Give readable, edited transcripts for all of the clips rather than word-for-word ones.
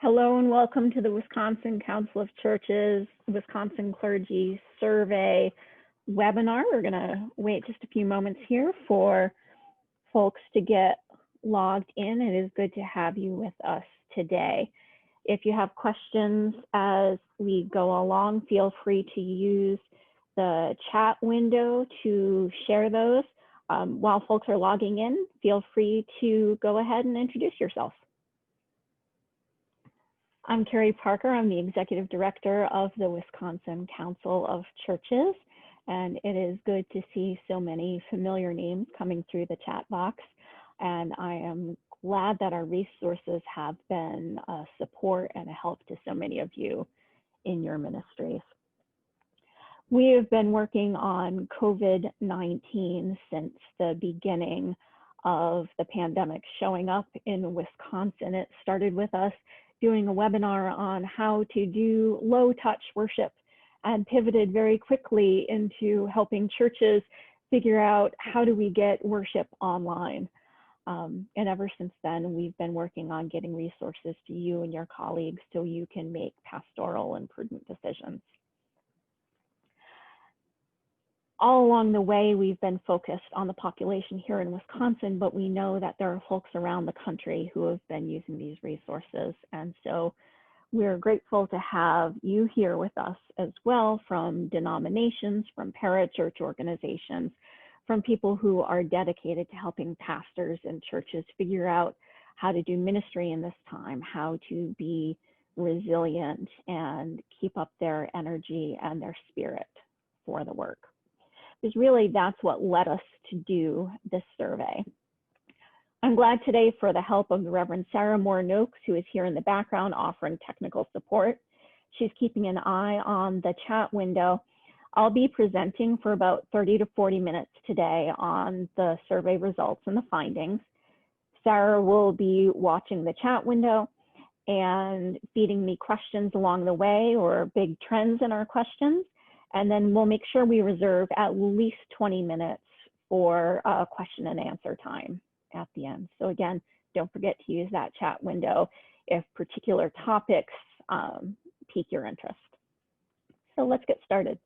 Hello and welcome to the Wisconsin Council of Churches, Wisconsin Clergy Survey webinar. We're going to wait just a few moments here for folks to get logged in. It is good to have you with us today. If you have questions as we go along, feel free to use the chat window to share those. While folks are logging in, feel free to go ahead and introduce yourself. I'm Kerri Parker. I'm the Executive Director of the Wisconsin Council of Churches, and it is good to see so many familiar names coming through the chat box. And I am glad that our resources have been a support and a help to so many of you in your ministries. We have been working on COVID-19 since the beginning of the pandemic showing up in Wisconsin. It started with us doing a webinar on how to do low touch worship and pivoted very quickly into helping churches figure out how do we get worship online. And ever since then, we've been working on getting resources to you and your colleagues so you can make pastoral and prudent decisions. All along the way, we've been focused on the population here in Wisconsin, but we know that there are folks around the country who have been using these resources. And so we're grateful to have you here with us as well, from denominations, from parachurch organizations, from people who are dedicated to helping pastors and churches figure out how to do ministry in this time, how to be resilient and keep up their energy and their spirit for the work. Because really that's what led us to do this survey. I'm glad today for the help of the Reverend Sarah Moore-Noakes, who is here in the background offering technical support. She's keeping an eye on the chat window. I'll be presenting for about 30 to 40 minutes today on the survey results and the findings. Sarah will be watching the chat window and feeding me questions along the way or big trends in our questions. And then we'll make sure we reserve at least 20 minutes for question and answer time at the end. So again, don't forget to use that chat window if particular topics pique your interest. So let's get started.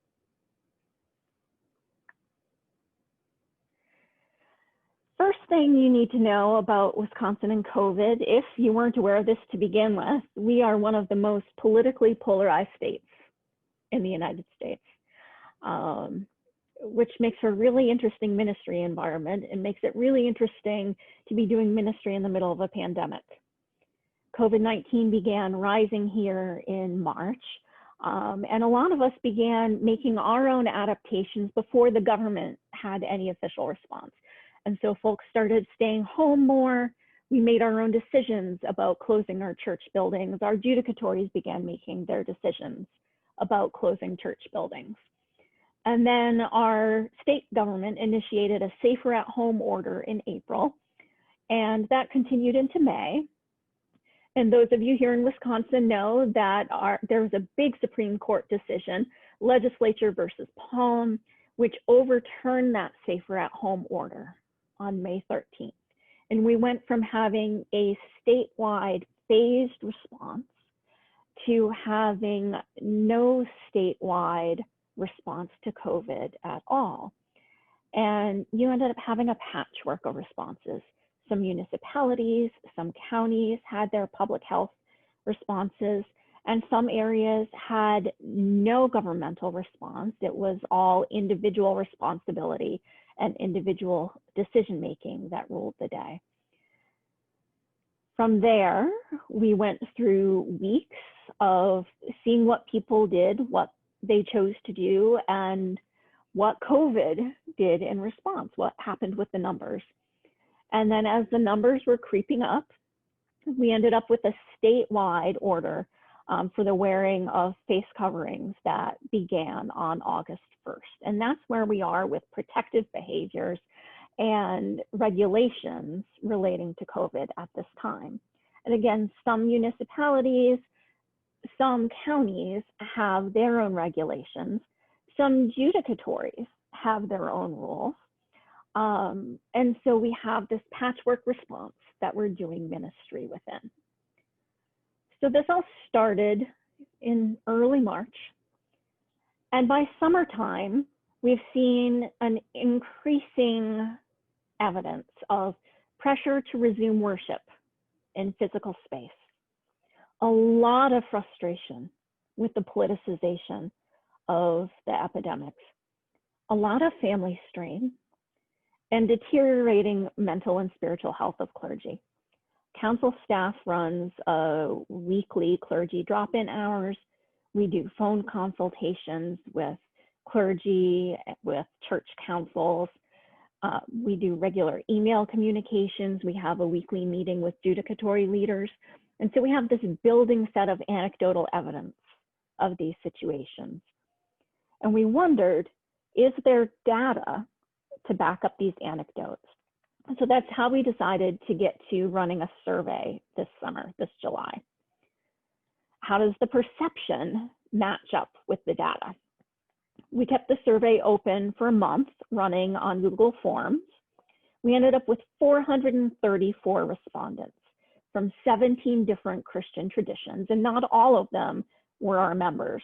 First thing you need to know about Wisconsin and COVID, if you weren't aware of this to begin with, we are one of the most politically polarized states in the United States. Which makes for a really interesting ministry environment and makes it really interesting to be doing ministry in the middle of a pandemic. COVID-19 began rising here in March, and a lot of us began making our own adaptations before the government had any official response. And so folks started staying home more. We made our own decisions about closing our church buildings. Our judicatories began making their decisions about closing church buildings. And then our state government initiated a safer at home order in April, and that continued into May. And those of you here in Wisconsin know that there was a big Supreme Court decision, Legislature versus Palm, which overturned that safer at home order on May 13th. And we went from having a statewide phased response to having no statewide response to COVID at all. And you ended up having a patchwork of responses. Some municipalities, some counties had their public health responses, and some areas had no governmental response. It was all individual responsibility and individual decision-making that ruled the day. From there, we went through weeks of seeing what people did, what they chose to do, and what COVID did in response, what happened with the numbers. And then as the numbers were creeping up, we ended up with a statewide order for the wearing of face coverings that began on August 1st. And that's where we are with protective behaviors and regulations relating to COVID at this time. And again, some municipalities, some counties have their own regulations. Some judicatories have their own rules. And so we have this patchwork response that we're doing ministry within. So this all started in early March. And by summertime, we've seen an increasing evidence of pressure to resume worship in physical space. A lot of frustration with the politicization of the epidemics, a lot of family strain, and deteriorating mental and spiritual health of clergy. Council staff runs weekly clergy drop-in hours. We do phone consultations with clergy, with church councils. We do regular email communications. We have a weekly meeting with judicatory leaders. And so we have this building set of anecdotal evidence of these situations. And we wondered, is there data to back up these anecdotes? And so that's how we decided to get to running a survey this summer, this July. How does the perception match up with the data? We kept the survey open for a month, running on Google Forms. We ended up with 434 respondents from 17 different Christian traditions, and not all of them were our members.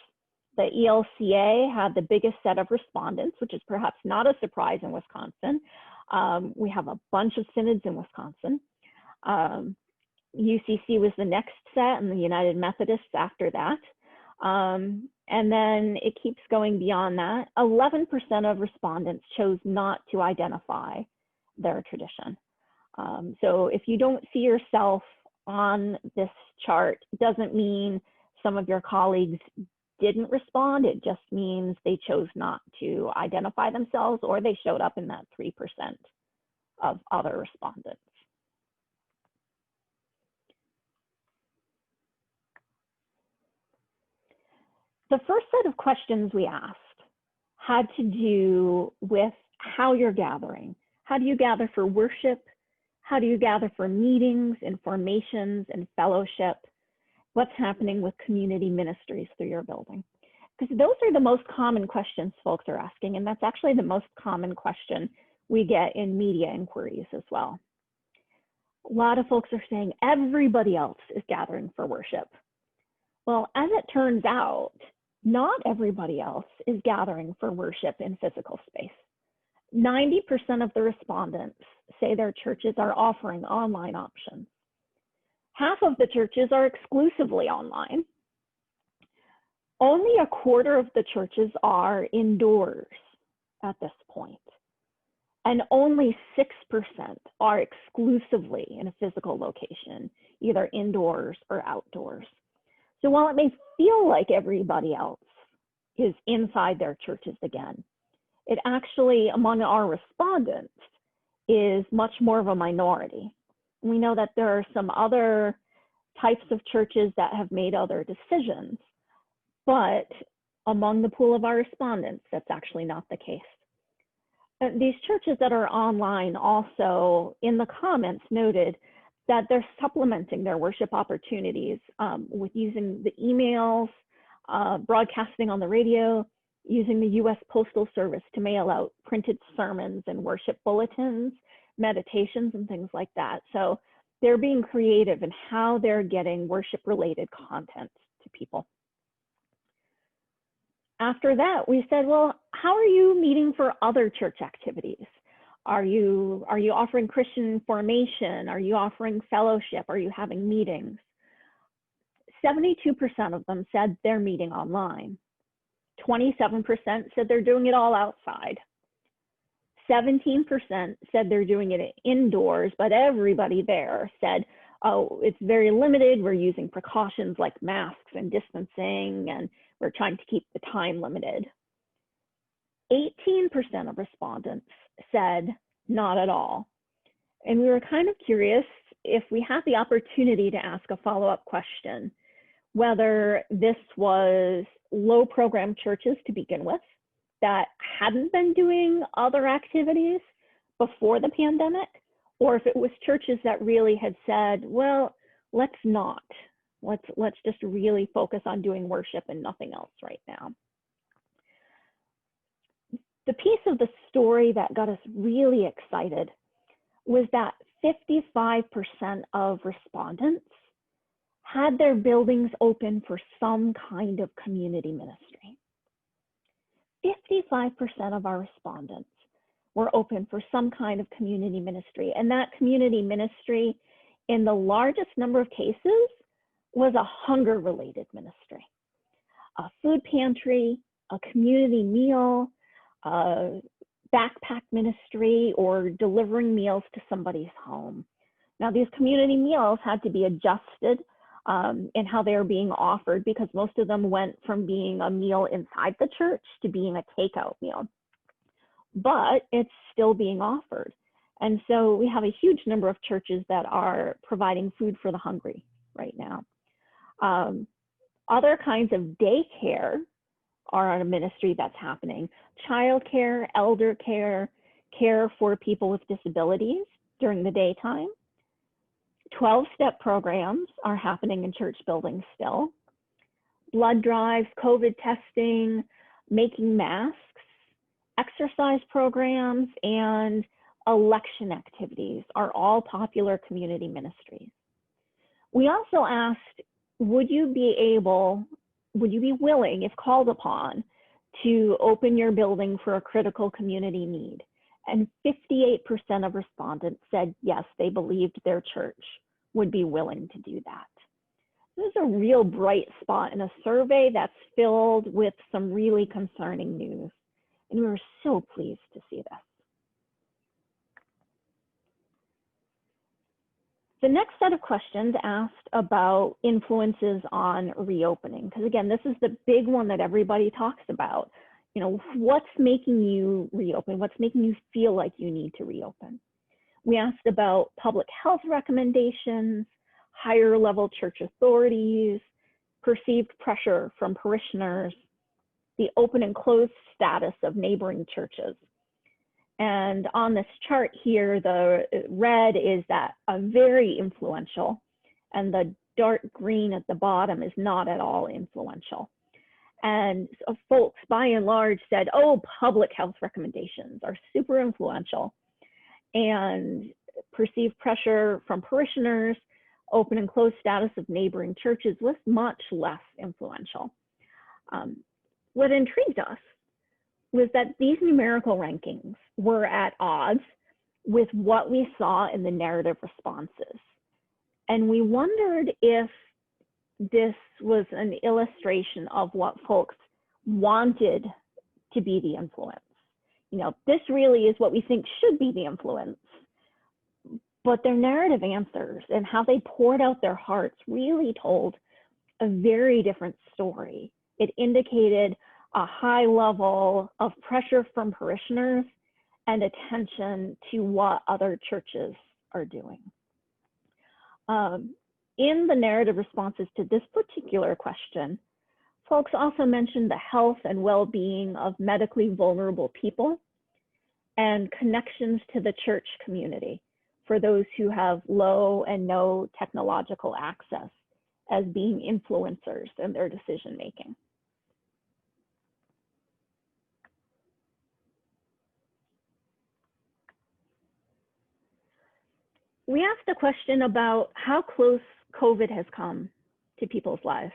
The ELCA had the biggest set of respondents, which is perhaps not a surprise in Wisconsin. We have a bunch of synods in Wisconsin. UCC was the next set, and the United Methodists after that. And then it keeps going beyond that. 11% of respondents chose not to identify their tradition. So if you don't see yourself on this chart, it doesn't mean some of your colleagues didn't respond. It just means they chose not to identify themselves, or they showed up in that 3% of other respondents. The first set of questions we asked had to do with how you're gathering. How do you gather for worship? How do you gather for meetings and formations and fellowship? What's happening with community ministries through your building? Because those are the most common questions folks are asking, and that's actually the most common question we get in media inquiries as well. A lot of folks are saying everybody else is gathering for worship. Well, as it turns out, not everybody else is gathering for worship in physical space. 90% of the respondents say their churches are offering online options. Half of the churches are exclusively online. Only a quarter of the churches are indoors at this point. And only 6% are exclusively in a physical location, either indoors or outdoors. So while it may feel like everybody else is inside their churches again, it actually, among our respondents, is much more of a minority. We know that there are some other types of churches that have made other decisions, but among the pool of our respondents, that's actually not the case. These churches that are online also, in the comments, noted that they're supplementing their worship opportunities with using the emails, broadcasting on the radio, using the US Postal Service to mail out printed sermons and worship bulletins, meditations, and things like that. So they're being creative in how they're getting worship-related content to people. After that, we said, well, how are you meeting for other church activities? Are you offering Christian formation? Are you offering fellowship? Are you having meetings? 72% of them said they're meeting online. 27% said they're doing it all outside. 17% said they're doing it indoors, but everybody there said, oh, it's very limited. We're using precautions like masks and distancing, and we're trying to keep the time limited. 18% of respondents said not at all. And we were kind of curious if we had the opportunity to ask a follow-up question, whether this was low program churches to begin with that hadn't been doing other activities before the pandemic, or if it was churches that really had said, well, let's not. Let's just really focus on doing worship and nothing else right now. The piece of the story that got us really excited was that 55% of respondents had their buildings open for some kind of community ministry. 55% of our respondents were open for some kind of community ministry. And that community ministry, in the largest number of cases, was a hunger-related ministry. A food pantry, a community meal, a backpack ministry, or delivering meals to somebody's home. Now, these community meals had to be adjusted in how they were being offered, because most of them went from being a meal inside the church to being a takeout meal. But it's still being offered. And so we have a huge number of churches that are providing food for the hungry right now. Other kinds of daycare are a ministry that's happening. Childcare, elder care, care for people with disabilities during the daytime. 12-step programs are happening in church buildings still. Blood drives, COVID testing, making masks, exercise programs, and election activities are all popular community ministries. We also asked, would you be willing, if called upon, to open your building for a critical community need? And 58% of respondents said yes, they believed their church would be willing to do that. This is a real bright spot in a survey that's filled with some really concerning news. And we were so pleased to see this. The next set of questions asked about influences on reopening, because again, this is the big one that everybody talks about. You know, what's making you reopen? What's making you feel like you need to reopen? We asked about public health recommendations, higher level church authorities, perceived pressure from parishioners, the open and closed status of neighboring churches. And on this chart here, the red is that very influential, and the dark green at the bottom is not at all influential. And so folks, by and large, said, oh, public health recommendations are super influential. And perceived pressure from parishioners, open and closed status of neighboring churches was much less influential. What intrigued us was that these numerical rankings were at odds with what we saw in the narrative responses. And we wondered if this was an illustration of what folks wanted to be the influence. You know, this really is what we think should be the influence. But their narrative answers and how they poured out their hearts really told a very different story. It indicated a high level of pressure from parishioners and attention to what other churches are doing. In the narrative responses to this particular question, folks also mentioned the health and well-being of medically vulnerable people and connections to the church community for those who have low and no technological access as being influencers in their decision-making. We asked a question about how close COVID has come to people's lives.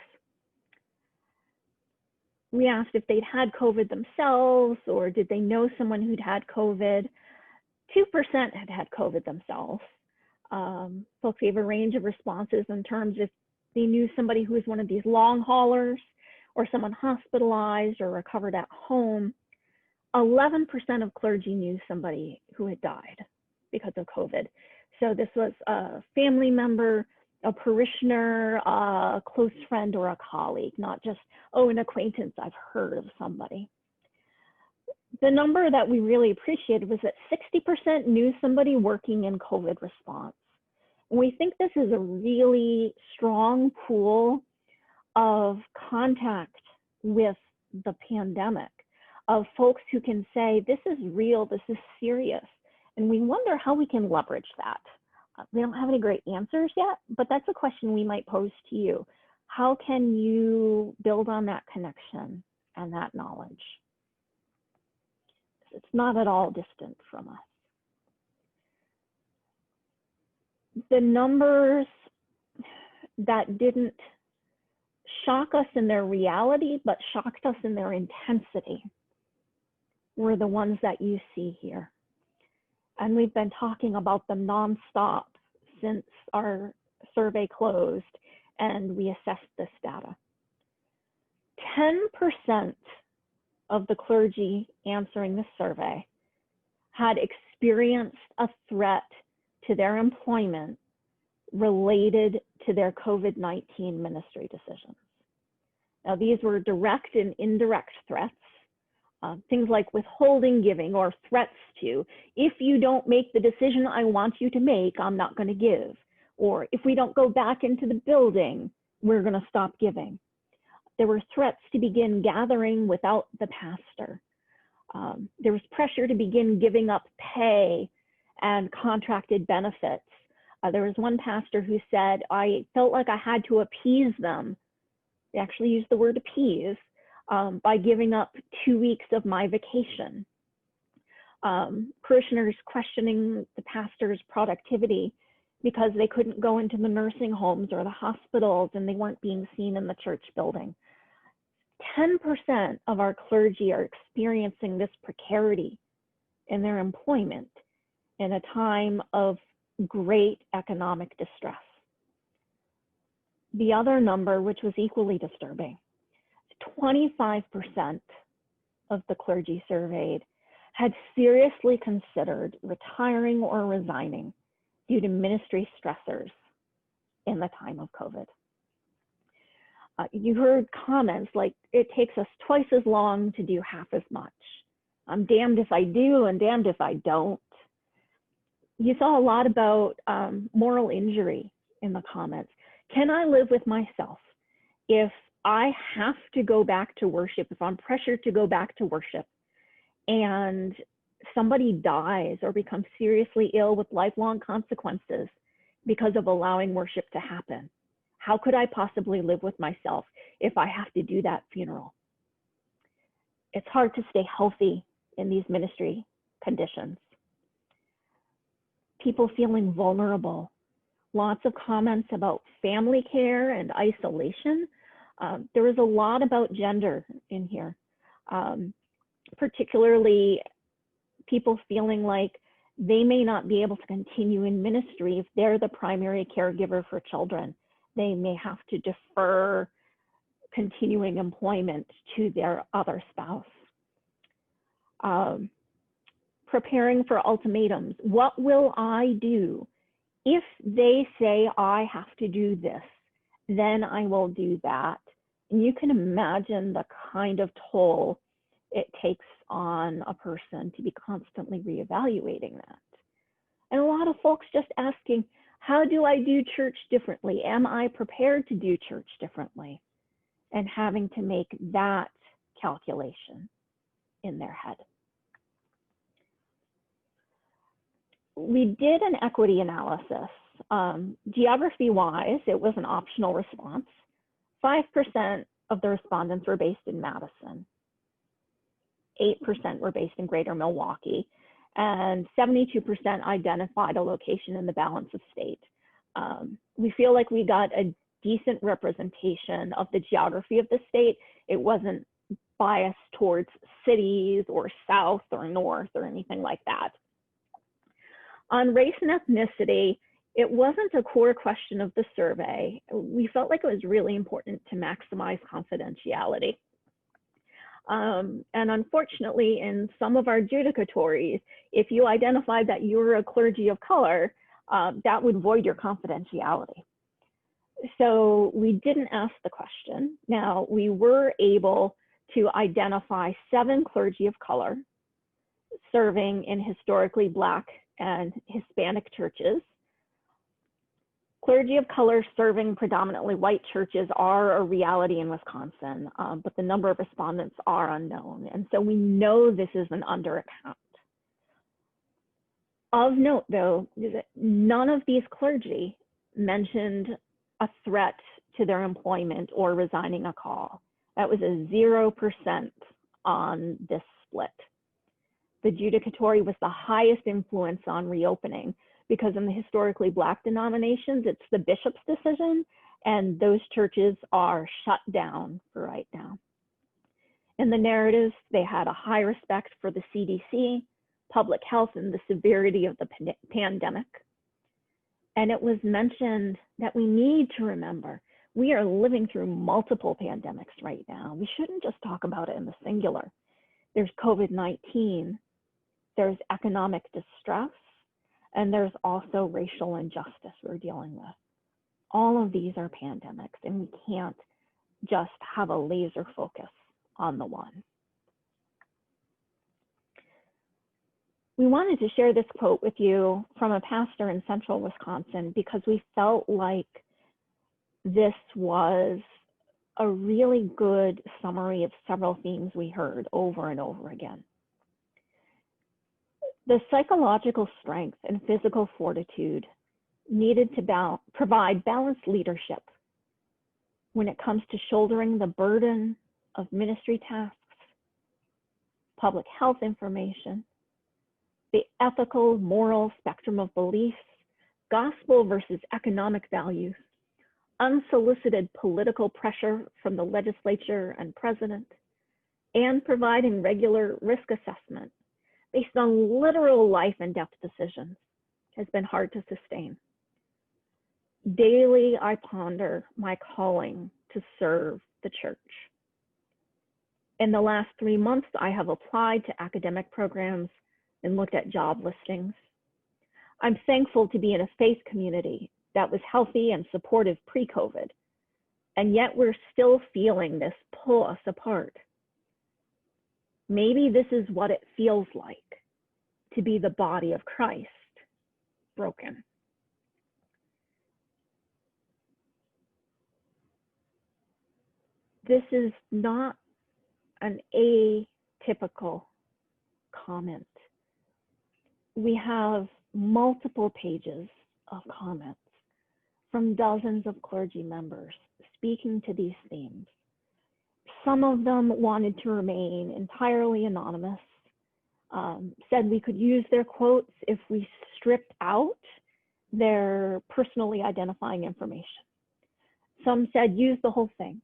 We asked if they'd had COVID themselves, or did they know someone who'd had COVID. 2% had had COVID themselves. Folks gave a range of responses in terms of if they knew somebody who was one of these long haulers, or someone hospitalized or recovered at home. 11% of clergy knew somebody who had died because of COVID. So this was a family member, a parishioner, a close friend, or a colleague, not just, oh, an acquaintance, I've heard of somebody. The number that we really appreciated was that 60% knew somebody working in COVID response. And we think this is a really strong pool of contact with the pandemic, of folks who can say, this is real, this is serious. And we wonder how we can leverage that. We don't have any great answers yet, but that's a question we might pose to you. How can you build on that connection and that knowledge? It's not at all distant from us. The numbers that didn't shock us in their reality, but shocked us in their intensity were the ones that you see here. And we've been talking about them nonstop since our survey closed and we assessed this data. 10% of the clergy answering the survey had experienced a threat to their employment related to their COVID-19 ministry decisions. Now, these were direct and indirect threats, things like withholding giving or threats to, if you don't make the decision I want you to make, I'm not going to give. Or if we don't go back into the building, we're going to stop giving. There were threats to begin gathering without the pastor. There was pressure to begin giving up pay and contracted benefits. There was one pastor who said, I felt like I had to appease them. They actually used the word appease by giving up 2 weeks of my vacation. Parishioners questioning the pastor's productivity because they couldn't go into the nursing homes or the hospitals and they weren't being seen in the church building. 10% of our clergy are experiencing this precarity in their employment in a time of great economic distress. The other number, which was equally disturbing, 25% of the clergy surveyed had seriously considered retiring or resigning due to ministry stressors in the time of COVID. You heard comments like, it takes us twice as long to do half as much. I'm damned if I do and damned if I don't. You saw a lot about moral injury in the comments. Can I live with myself if I have to go back to worship, if I'm pressured to go back to worship and somebody dies or becomes seriously ill with lifelong consequences because of allowing worship to happen? How could I possibly live with myself if I have to do that funeral? It's hard to stay healthy in these ministry conditions. People feeling vulnerable. Lots of comments about family care and isolation. There was a lot about gender in here, particularly people feeling like they may not be able to continue in ministry if they're the primary caregiver for children. They may have to defer continuing employment to their other spouse. Preparing for ultimatums. What will I do? If they say I have to do this, then I will do that. And you can imagine the kind of toll it takes on a person to be constantly reevaluating that. And a lot of folks just asking, how do I do church differently? Am I prepared to do church differently? And having to make that calculation in their head. We did an equity analysis. Geography-wise, it was an optional response. 5% of the respondents were based in Madison. 8% were based in Greater Milwaukee. And 72% identified a location in the balance of state. We feel like we got a decent representation of the geography of the state. It wasn't biased towards cities or south or north or anything like that. On race and ethnicity, it wasn't a core question of the survey. We felt like it was really important to maximize confidentiality. And unfortunately, in some of our judicatories, if you identified that you were a clergy of color, that would void your confidentiality. So we didn't ask the question. Now, we were able to identify 7 clergy of color serving in historically Black and Hispanic churches. Clergy of color serving predominantly white churches are a reality in Wisconsin, but the number of respondents are unknown. And so we know this is an underaccount. Of note, though, is that none of these clergy mentioned a threat to their employment or resigning a call. That was a 0% on this split. The judicatory was the highest influence on reopening, because in the historically Black denominations, it's the bishop's decision, and those churches are shut down for right now. In the narratives, they had a high respect for the CDC, public health, and the severity of the pandemic. And it was mentioned that we need to remember we are living through multiple pandemics right now. We shouldn't just talk about it in the singular. There's COVID-19, there's economic distress, and there's also racial injustice we're dealing with. All of these are pandemics, and we can't just have a laser focus on the one. We wanted to share this quote with you from a pastor in central Wisconsin because we felt like this was a really good summary of several themes we heard over and over again. The psychological strength and physical fortitude needed to provide balanced leadership when it comes to shouldering the burden of ministry tasks, public health information, the ethical, moral spectrum of beliefs, gospel versus economic values, unsolicited political pressure from the legislature and president, and providing regular risk assessment based on literal life and death decisions has been hard to sustain. Daily, I ponder my calling to serve the church. In the last 3 months, I have applied to academic programs and looked at job listings. I'm thankful to be in a faith community that was healthy and supportive pre-COVID, and yet we're still feeling this pull us apart. Maybe this is what it feels like to be the body of Christ, broken. This is not an atypical comment. We have multiple pages of comments from dozens of clergy members speaking to these themes. Some of them wanted to remain entirely anonymous, said we could use their quotes if we stripped out their personally identifying information. Some said use the whole thing.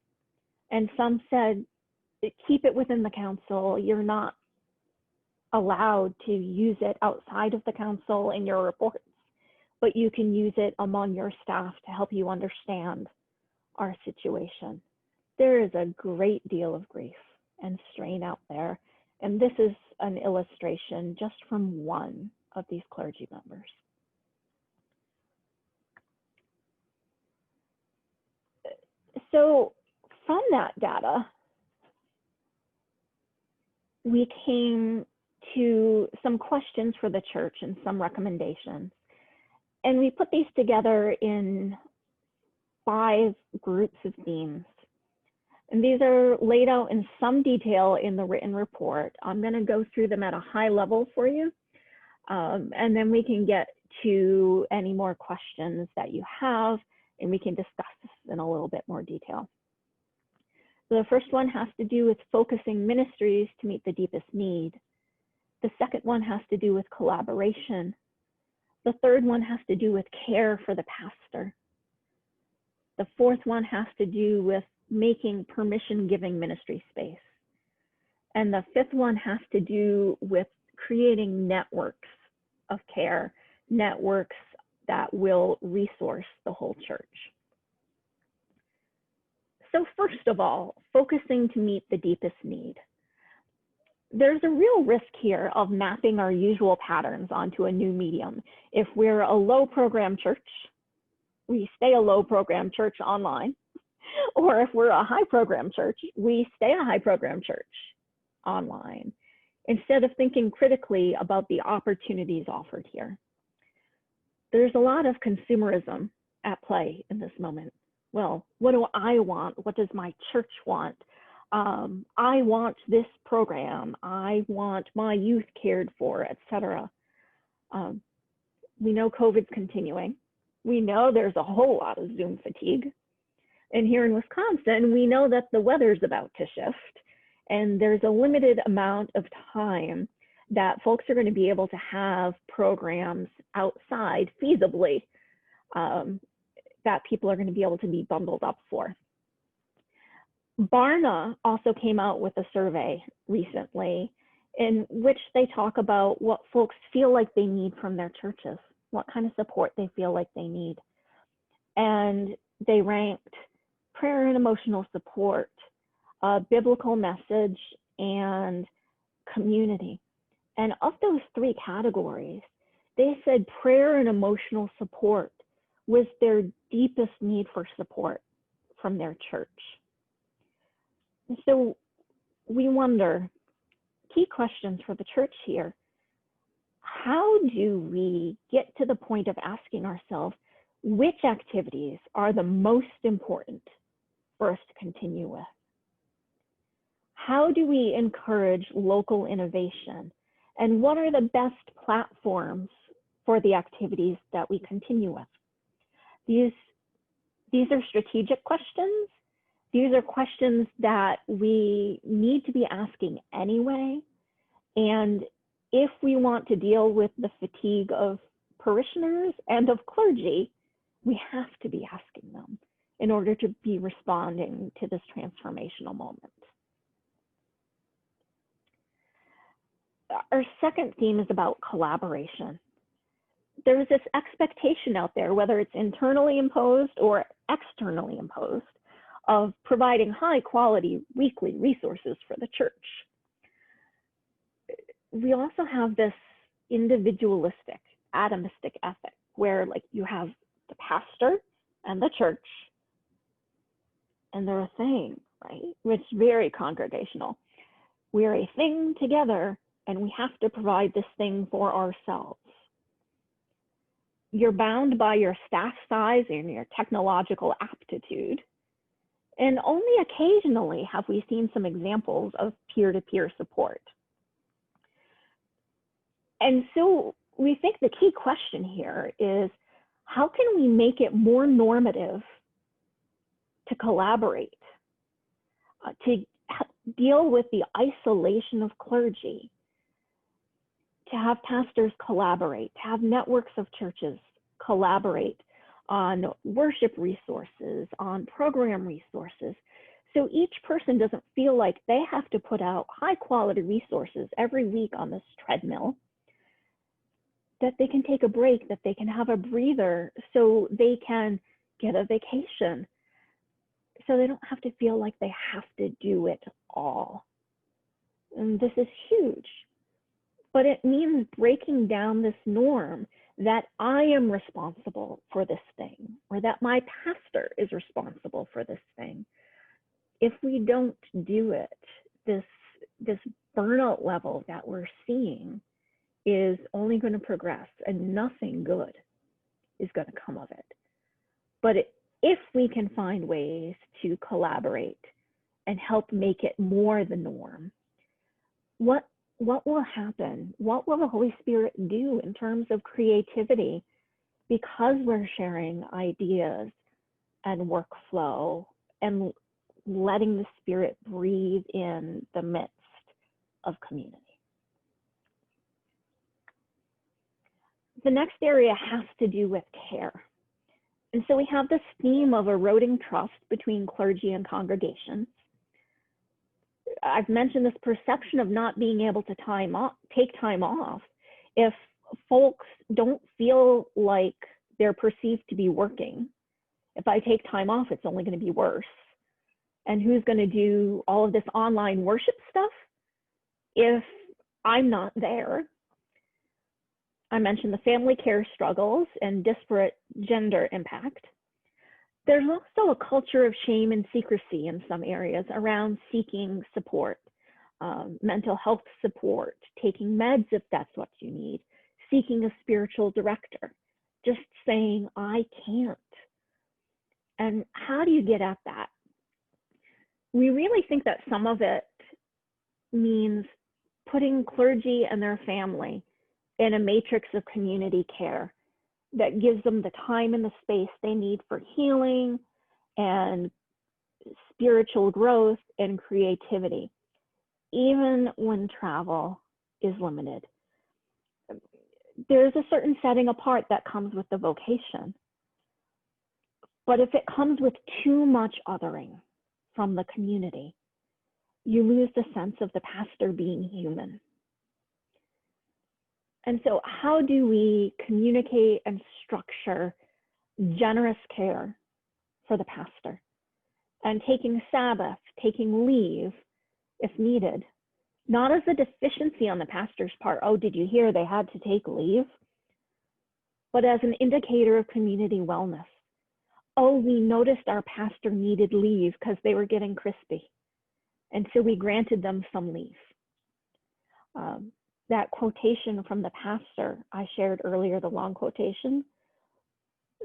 And some said keep it within the council. You're not allowed to use it outside of the council in your reports, but you can use it among your staff to help you understand our situation. There is a great deal of grief and strain out there, and this is an illustration just from one of these clergy members. So from that data, we came to some questions for the church and some recommendations. And we put these together in 5 groups of themes. And these are laid out in some detail in the written report. I'm going to go through them at a high level for you. And then we can get to any more questions that you have, and we can discuss this in a little bit more detail. So the first one has to do with focusing ministries to meet the deepest need. The second one has to do with collaboration. The third one has to do with care for the pastor. The fourth one has to do with making permission-giving ministry space. And the fifth one has to do with creating networks of care, networks that will resource the whole church. So first of all, focusing to meet the deepest need. There's a real risk here of mapping our usual patterns onto a new medium. If we're a low program church, we stay a low program church online. Or if we're a high program church, we stay a high program church online, instead of thinking critically about the opportunities offered here. There's a lot of consumerism at play in this moment. Well, what do I want? What does my church want? I want this program. I want my youth cared for, etc. We know COVID's continuing. We know there's a whole lot of Zoom fatigue. And here in Wisconsin, we know that the weather's about to shift, and there's a limited amount of time that folks are going to be able to have programs outside feasibly. that people are going to be able to be bundled up for. Barna also came out with a survey recently in which they talk about what folks feel like they need from their churches, what kind of support they feel like they need. And they ranked prayer and emotional support, biblical message, and community. And of those three categories, they said prayer and emotional support was their deepest need for support from their church. So we wonder, key questions for the church here. How do we get to the point of asking ourselves which activities are the most important for us to continue with? How do we encourage local innovation? And what are the best platforms for the activities that we continue with? These are strategic questions. These are questions that we need to be asking anyway. And if we want to deal with the fatigue of parishioners and of clergy, we have to be asking them in order to be responding to this transformational moment. Our second theme is about collaboration. There's this expectation out there, whether it's internally imposed or externally imposed, of providing high quality weekly resources for the church. We also have this individualistic, atomistic ethic where like you have the pastor and the church and they're a thing, right? Which is very congregational. We're a thing together and we have to provide this thing for ourselves. You're bound by your staff size and your technological aptitude. And only occasionally have we seen some examples of peer-to-peer support. And so we think the key question here is, how can we make it more normative to collaborate, to deal with the isolation of clergy, to have pastors collaborate, to have networks of churches collaborate on worship resources, on program resources. So each person doesn't feel like they have to put out high quality resources every week on this treadmill, that they can take a break, that they can have a breather, so they can get a vacation, so they don't have to feel like they have to do it all. And this is huge, but it means breaking down this norm that I am responsible for this thing, or that my pastor is responsible for this thing. If we don't do it, this burnout level that we're seeing is only going to progress and nothing good is going to come of it. But if we can find ways to collaborate and help make it more the norm, what will happen? What will the Holy Spirit do in terms of creativity, because we're sharing ideas and workflow and letting the Spirit breathe in the midst of community? The next area has to do with care. And so we have this theme of eroding trust between clergy and congregations. I've mentioned this perception of not being able to take time off if folks don't feel like they're perceived to be working. If I take time off, it's only going to be worse. And who's going to do all of this online worship stuff if I'm not there? I mentioned the family care struggles and disparate gender impact. There's also a culture of shame and secrecy in some areas around seeking support, mental health support, taking meds if that's what you need, seeking a spiritual director, just saying, I can't. And how do you get at that? We really think that some of it means putting clergy and their family in a matrix of community care that gives them the time and the space they need for healing and spiritual growth and creativity, even when travel is limited. There's a certain setting apart that comes with the vocation. But if it comes with too much othering from the community, you lose the sense of the pastor being human. And so how do we communicate and structure generous care for the pastor? And taking Sabbath, taking leave if needed, not as a deficiency on the pastor's part, oh, did you hear they had to take leave? But as an indicator of community wellness. Oh, we noticed our pastor needed leave because they were getting crispy. And so we granted them some leave. That quotation from the pastor I shared earlier, the long quotation,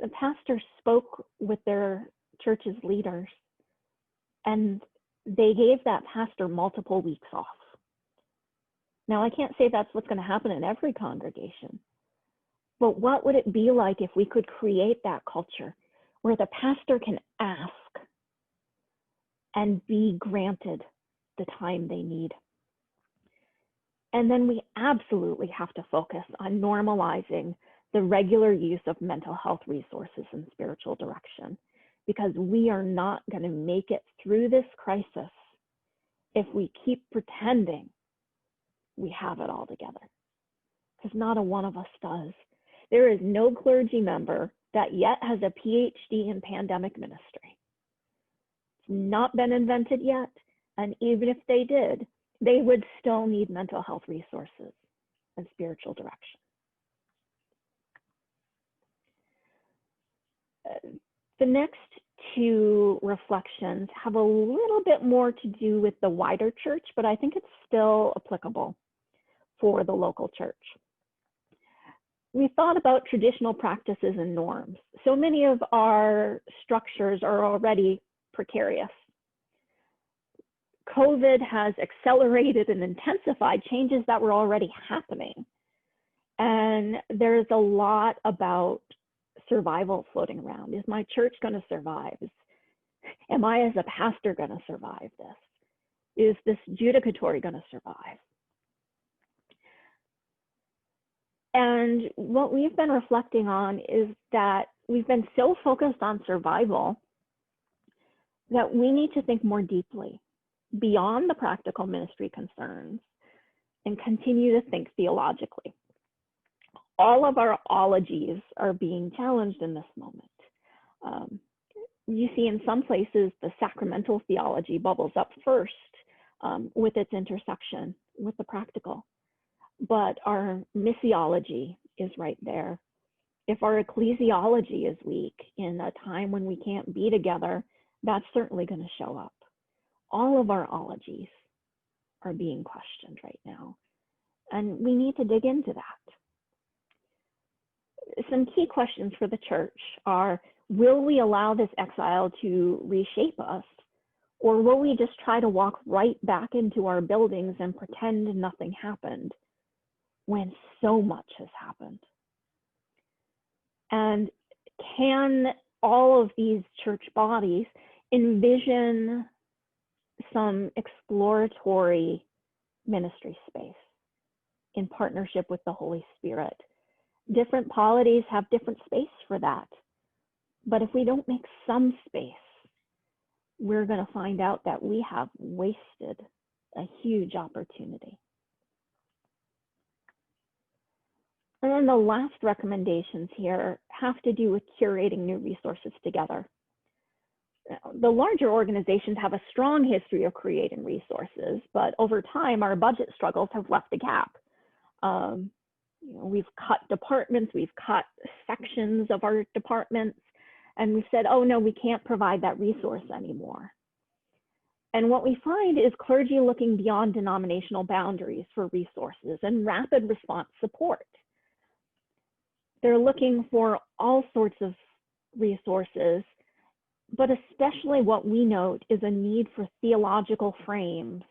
the pastor spoke with their church's leaders and they gave that pastor multiple weeks off. Now, I can't say that's what's going to happen in every congregation, but what would it be like if we could create that culture where the pastor can ask and be granted the time they need? And then we absolutely have to focus on normalizing the regular use of mental health resources and spiritual direction, because we are not going to make it through this crisis if we keep pretending we have it all together, because not a one of us does. There is no clergy member that yet has a PhD in pandemic ministry. It's not been invented yet, and even if they did, they would still need mental health resources and spiritual direction. The next two reflections have a little bit more to do with the wider church, but I think it's still applicable for the local church. We thought about traditional practices and norms. So many of our structures are already precarious. COVID has accelerated and intensified changes that were already happening. And there's a lot about survival floating around. Is my church going to survive? Am I as a pastor going to survive this? Is this judicatory going to survive? And what we've been reflecting on is that we've been so focused on survival that we need to think more deeply beyond the practical ministry concerns and continue to think theologically. All of our ologies are being challenged in this moment. You see in some places the sacramental theology bubbles up first with its intersection with the practical. But our missiology is right there. If our ecclesiology is weak in a time when we can't be together, that's certainly going to show up. All of our ologies are being questioned right now, and we need to dig into that. Some key questions for the church are, will we allow this exile to reshape us, or will we just try to walk right back into our buildings and pretend nothing happened when so much has happened? And can all of these church bodies envision some exploratory ministry space in partnership with the Holy Spirit? Different polities have different space for that. But if we don't make some space, we're going to find out that we have wasted a huge opportunity. And then the last recommendations here have to do with curating new resources together. The larger organizations have a strong history of creating resources, but over time, our budget struggles have left a gap. We've cut departments, we've cut sections of our departments, and we've said, oh no, we can't provide that resource anymore. And what we find is clergy looking beyond denominational boundaries for resources and rapid response support. They're looking for all sorts of resources, but especially what we note is a need for theological frames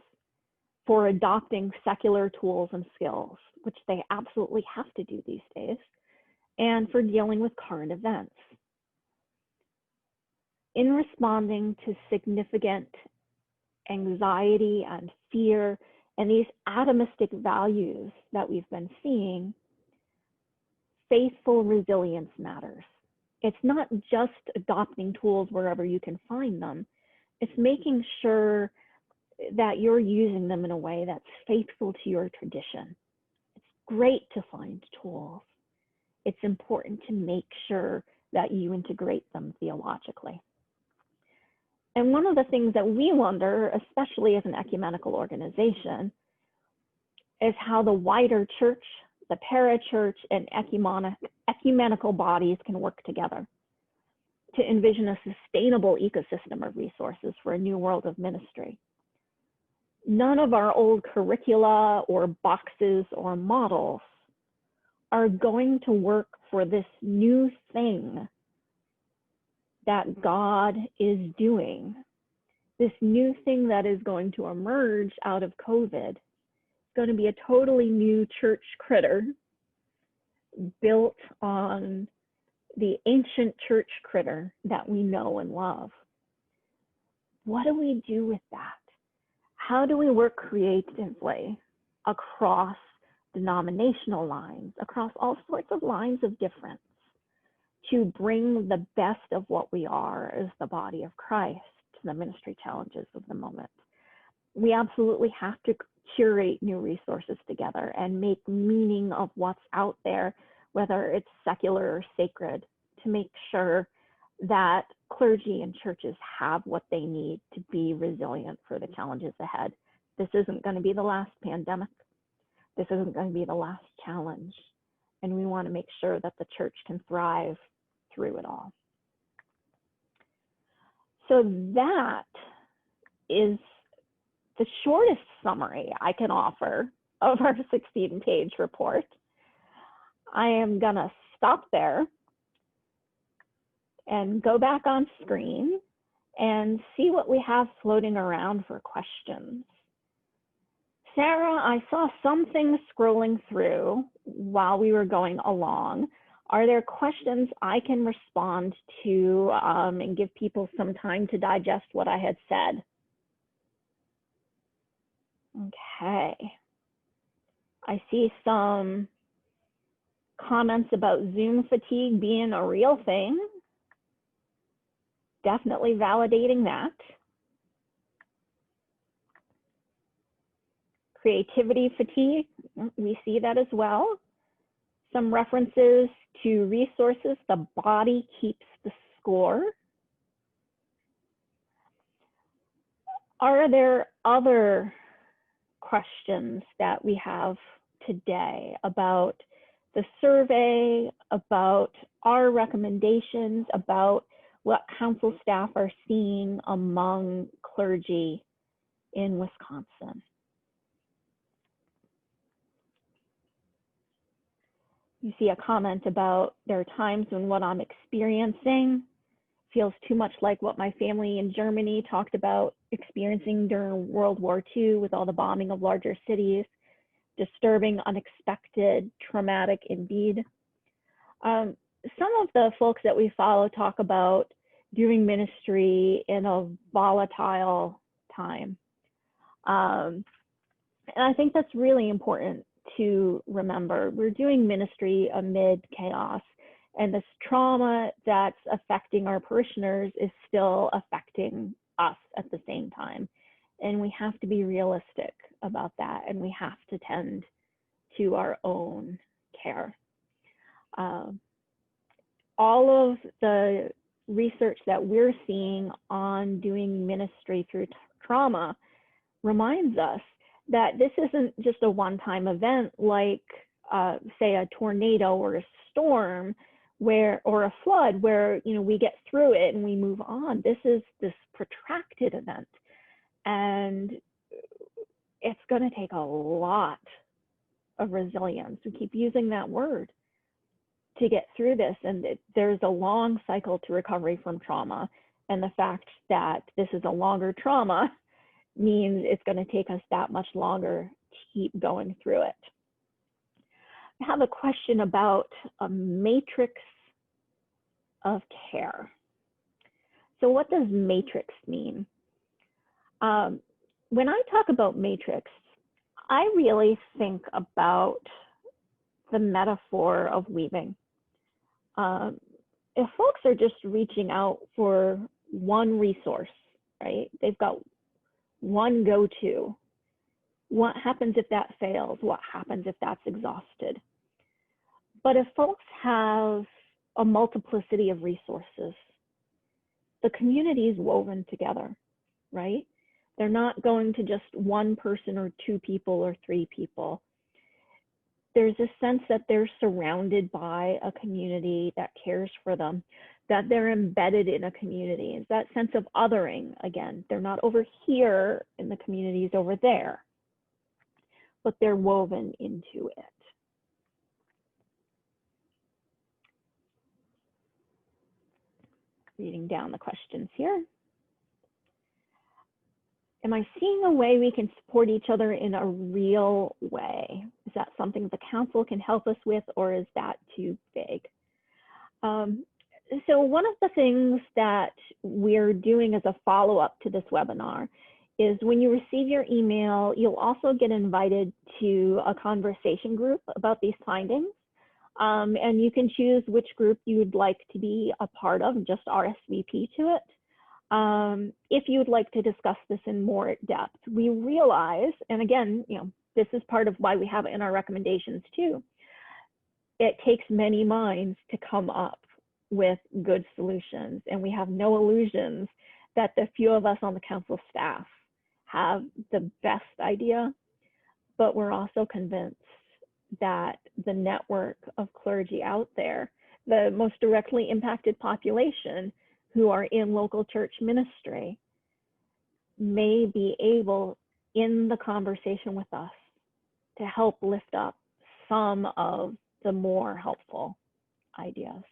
for adopting secular tools and skills, which they absolutely have to do these days, and for dealing with current events. In responding to significant anxiety and fear and these atomistic values that we've been seeing, faithful resilience matters It's not just adopting tools wherever you can find them. It's making sure that you're using them in a way that's faithful to your tradition. It's great to find tools. It's important to make sure that you integrate them theologically. And one of the things that we wonder, especially as an ecumenical organization, is how the wider church, the parachurch, and ecumenical bodies can work together to envision a sustainable ecosystem of resources for a new world of ministry. None of our old curricula or boxes or models are going to work for this new thing that God is doing, this new thing that is going to emerge out of COVID. It's going to be a totally new church critter built on the ancient church critter that we know and love. What do we do with that? How do we work creatively across denominational lines, across all sorts of lines of difference, to bring the best of what we are as the body of Christ to the ministry challenges of the moment? We absolutely have to curate new resources together and make meaning of what's out there, whether it's secular or sacred, to make sure that clergy and churches have what they need to be resilient for the challenges ahead. This isn't going to be the last pandemic. This isn't going to be the last challenge. And we want to make sure that the church can thrive through it all. So that is the shortest summary I can offer of our 16-page report. I am going to stop there and go back on screen and see what we have floating around for questions. Sarah, I saw some things scrolling through while we were going along. Are there questions I can respond to and give people some time to digest what I had said? Okay. I see some comments about Zoom fatigue being a real thing. Definitely validating that. Creativity fatigue, we see that as well. Some references to resources, the body keeps the score. Are there other questions that we have today about the survey, about our recommendations, about what council staff are seeing among clergy in Wisconsin? You see a comment about there are times when what I'm experiencing feels too much like what my family in Germany talked about experiencing during World War II with all the bombing of larger cities. Disturbing, unexpected, traumatic indeed. Some of the folks that we follow talk about doing ministry in a volatile time. And I think that's really important to remember. We're doing ministry amid chaos, and this trauma that's affecting our parishioners is still affecting us at the same time. And we have to be realistic about that, and we have to tend to our own care. All of the research that we're seeing on doing ministry through trauma reminds us that this isn't just a one-time event like, say, a tornado or a storm or a flood where, we get through it and we move on. This is this protracted event. And it's going to take a lot of resilience. We keep using that word to get through this. And there's a long cycle to recovery from trauma. And the fact that this is a longer trauma means it's going to take us that much longer to keep going through it. I have a question about a matrix of care. So what does matrix mean? When I talk about matrix, I really think about the metaphor of weaving. if folks are just reaching out for one resource, right? They've got one go-to. What happens if that fails? What happens if that's exhausted? But if folks have a multiplicity of resources, the community is woven together, right? They're not going to just one person or two people or three people. There's a sense that they're surrounded by a community that cares for them, that they're embedded in a community. It's that sense of othering again. They're not over here and the community's over there, but they're woven into it. Reading down the questions here. Am I seeing a way we can support each other in a real way? Is that something the council can help us with, or is that too vague? So one of the things that we're doing as a follow-up to this webinar is when you receive your email, you'll also get invited to a conversation group about these findings. And you can choose which group you would like to be a part of and just RSVP to it. If you would like to discuss this in more depth. We realize, and again, this is part of why we have it in our recommendations too, it takes many minds to come up with good solutions, and we have no illusions that the few of us on the council staff have the best idea, but we're also convinced that the network of clergy out there, the most directly impacted population who are in local church ministry, may be able in the conversation with us to help lift up some of the more helpful ideas.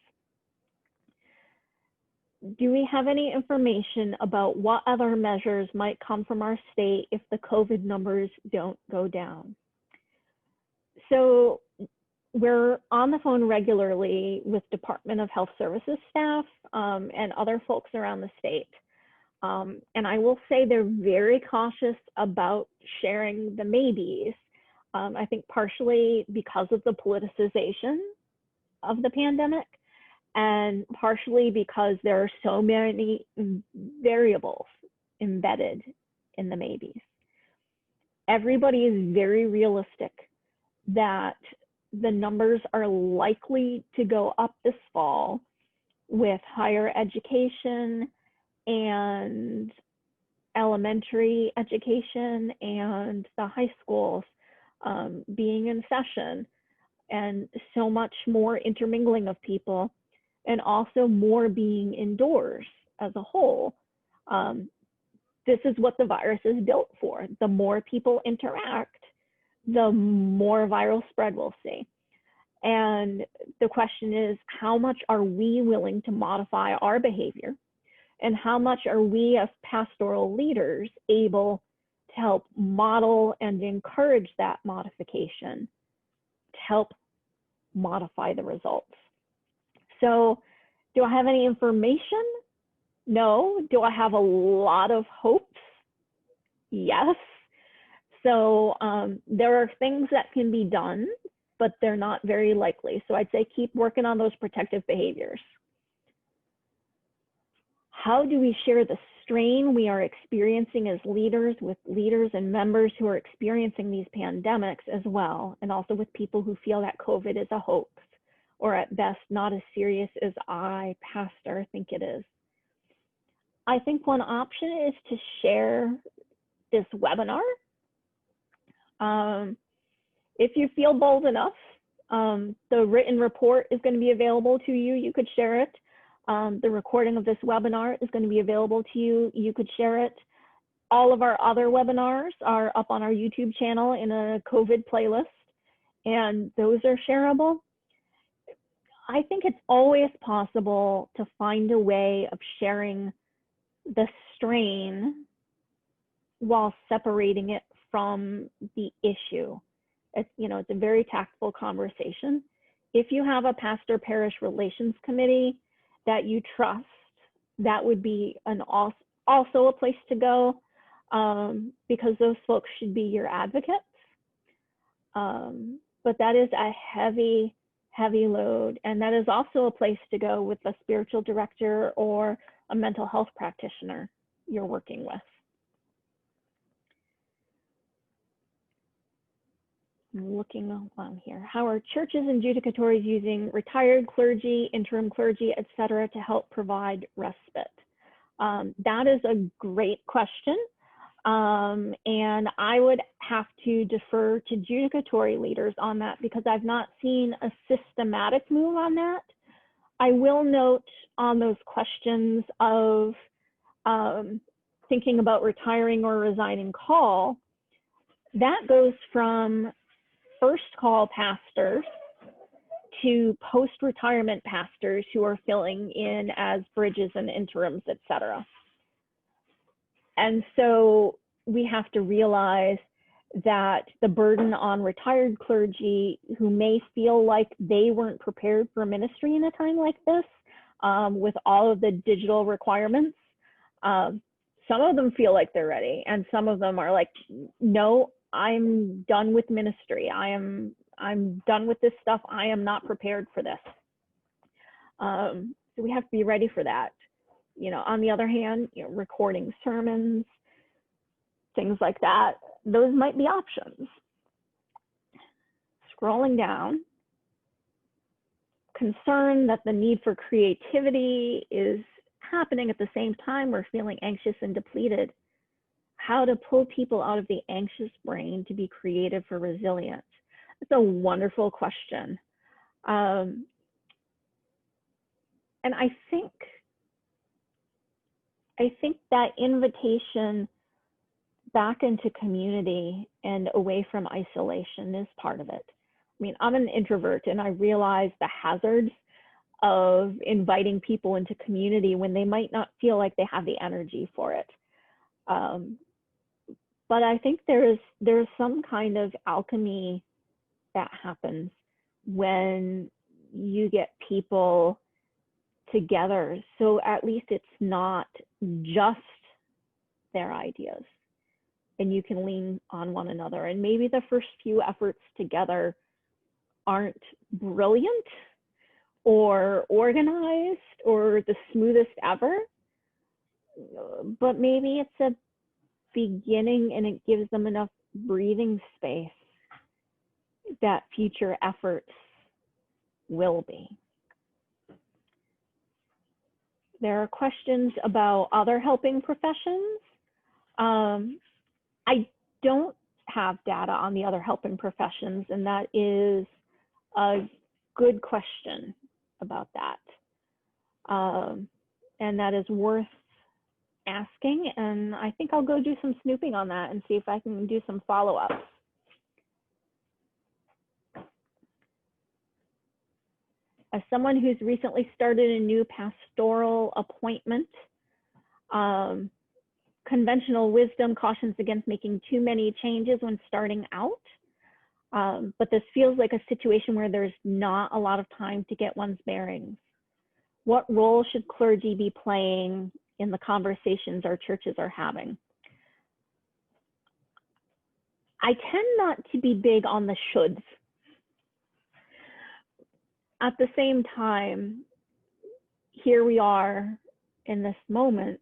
Do we have any information about what other measures might come from our state if the COVID numbers don't go down? So we're on the phone regularly with Department of Health Services staff and other folks around the state. And I will say they're very cautious about sharing the maybes. I think partially because of the politicization of the pandemic, and partially because there are so many variables embedded in the maybes. Everybody is very realistic that the numbers are likely to go up this fall with higher education and elementary education and the high schools being in session, and so much more intermingling of people, and also more being indoors as a whole. This is what the virus is built for. The more people interact, the more viral spread we'll see. And the question is, how much are we willing to modify our behavior? And how much are we as pastoral leaders able to help model and encourage that modification to help modify the results? So do I have any information? No. Do I have a lot of hopes? Yes. So there are things that can be done, but they're not very likely. So I'd say keep working on those protective behaviors. How do we share the strain we are experiencing as leaders with leaders and members who are experiencing these pandemics as well, and also with people who feel that COVID is a hoax, or at best not as serious as I, pastor, think it is? I think one option is to share this webinar. If you feel bold enough, the written report is going to be available to you. You could share it. The recording of this webinar is going to be available to you. You could share it. All of our other webinars are up on our YouTube channel in a COVID playlist, and those are shareable. I think it's always possible to find a way of sharing the strain while separating it from the issue. It's, it's a very tactful conversation. If you have a pastor parish relations committee that you trust, that would be also a place to go, because those folks should be your advocates. But that is a heavy heavy load. And that is also a place to go with a spiritual director or a mental health practitioner you're working with. I'm looking along here. How are churches and judicatories using retired clergy, interim clergy, et cetera, to help provide respite? That is a great question. And I would have to defer to judicatory leaders on that because I've not seen a systematic move on that. I will note on those questions of thinking about retiring or resigning call, that goes from first call pastors to post-retirement pastors who are filling in as bridges and interims, et cetera. And so we have to realize that the burden on retired clergy who may feel like they weren't prepared for ministry in a time like this, with all of the digital requirements, some of them feel like they're ready, and some of them are like, no, I'm done with ministry. I'm done with this stuff. I am not prepared for this. So we have to be ready for that. On the other hand, recording sermons, things like that, those might be options. Scrolling down, concern that the need for creativity is happening at the same time we're feeling anxious and depleted. How to pull people out of the anxious brain to be creative for resilience? It's a wonderful question. And I think that invitation back into community and away from isolation is part of it. I mean, I'm an introvert and I realize the hazards of inviting people into community when they might not feel like they have the energy for it. But I think there's some kind of alchemy that happens when you get people together. So at least it's not just their ideas, and you can lean on one another. And maybe the first few efforts together aren't brilliant or organized or the smoothest ever, but maybe it's a beginning and it gives them enough breathing space that future efforts will be. There are questions about other helping professions. I don't have data on the other helping professions, and that is a good question about that. And that is worth asking, and I think I'll go do some snooping on that and see if I can do some follow-ups. As someone who's recently started a new pastoral appointment, conventional wisdom cautions against making too many changes when starting out. But this feels like a situation where there's not a lot of time to get one's bearings. What role should clergy be playing in the conversations our churches are having? I tend not to be big on the shoulds. At the same time, here we are in this moment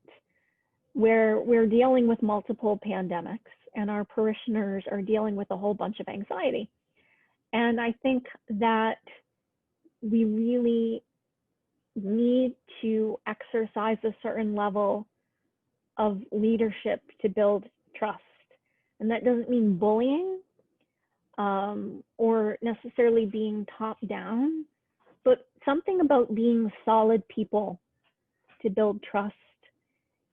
where we're dealing with multiple pandemics and our parishioners are dealing with a whole bunch of anxiety. And I think that we really need to exercise a certain level of leadership to build trust. And that doesn't mean bullying or necessarily being top down, but something about being solid people to build trust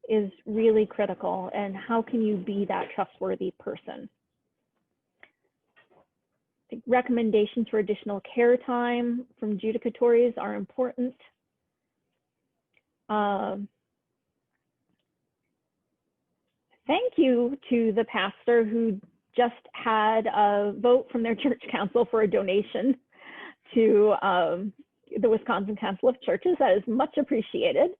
is really critical. And how can you be that trustworthy person? I think recommendations for additional care time from judicatories are important. Thank you to the pastor who just had a vote from their church council for a donation to the Wisconsin Council of Churches. That is much appreciated.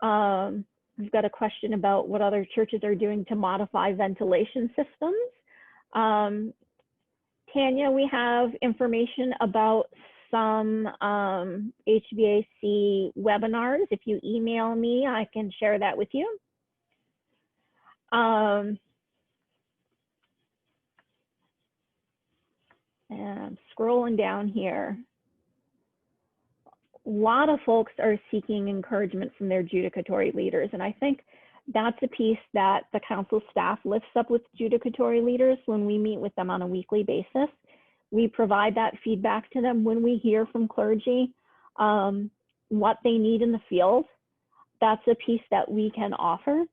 We've got a question about what other churches are doing to modify ventilation systems. Tanya, we have information about some HVAC webinars. If you email me, I can share that with you. And scrolling down here, a lot of folks are seeking encouragement from their judicatory leaders. And I think that's a piece that the council staff lifts up with judicatory leaders when we meet with them on a weekly basis. We provide that feedback to them when we hear from clergy what they need in the field. That's a piece that we can offer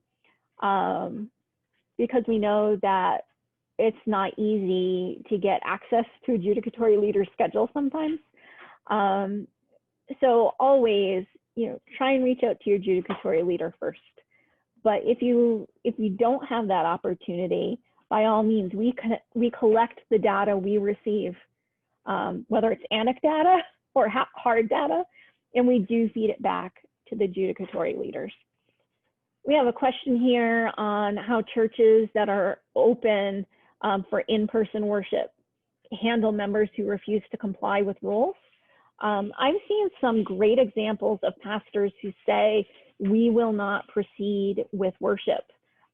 because we know that it's not easy to get access to a judicatory leader's schedule sometimes. So always, try and reach out to your judicatory leader first. But if you don't have that opportunity, by all means, we collect the data we receive, whether it's anecdata or hard data, and we do feed it back to the judicatory leaders. We have a question here on how churches that are open for in-person worship handle members who refuse to comply with rules. I've seen some great examples of pastors who say, we will not proceed with worship.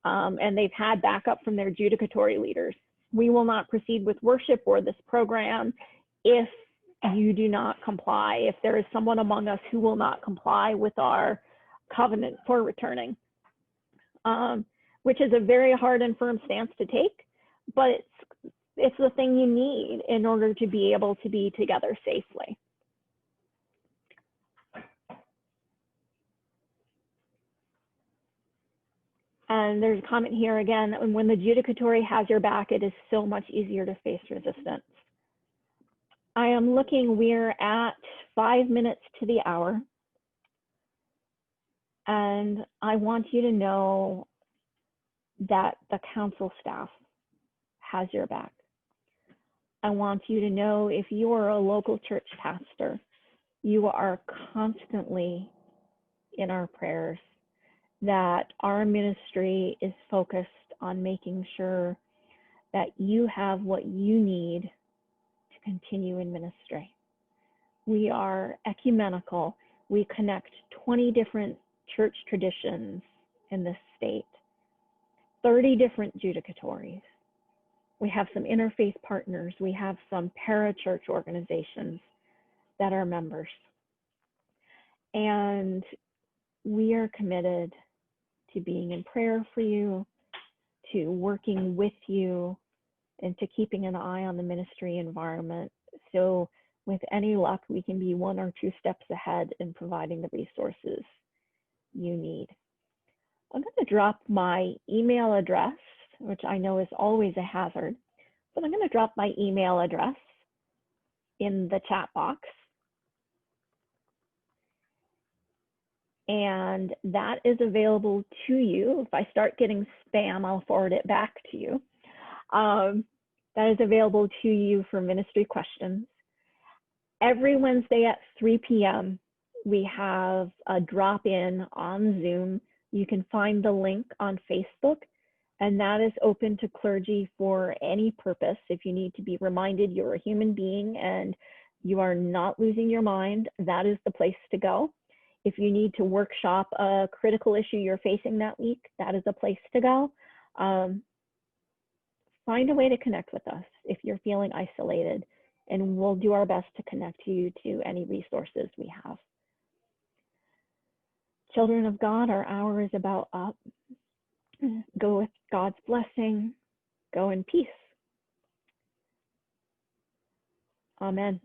And they've had backup from their judicatory leaders. We will not proceed with worship or this program if you do not comply, if there is someone among us who will not comply with our covenant for returning, which is a very hard and firm stance to take, but it's the thing you need in order to be able to be together safely. And there's a comment here again, when the judicatory has your back, it is so much easier to face resistance. I am looking, we're at 5 minutes to the hour. And I want you to know that the council staff has your back. I want you to know if you are a local church pastor, you are constantly in our prayers, that our ministry is focused on making sure that you have what you need to continue in ministry. We are ecumenical. We connect 20 different church traditions in this state, 30 different judicatories. We have some interfaith partners. We have some parachurch organizations that are members. And we are committed to being in prayer for you, to working with you, and to keeping an eye on the ministry environment. So with any luck, we can be 1 or 2 steps ahead in providing the resources you need. I'm going to drop my email address, which I know is always a hazard, but I'm going to drop my email address in the chat box. And that is available to you. If I start getting spam, I'll forward it back to you. That is available to you for ministry questions. Every Wednesday at 3 p.m., we have a drop-in on Zoom. You can find the link on Facebook, and that is open to clergy for any purpose. If you need to be reminded you're a human being and you are not losing your mind, that is the place to go. If you need to workshop a critical issue you're facing that week, that is a place to go. Find a way to connect with us if you're feeling isolated, and we'll do our best to connect you to any resources we have. Children of God, our hour is about up. Go with God's blessing. Go in peace. Amen.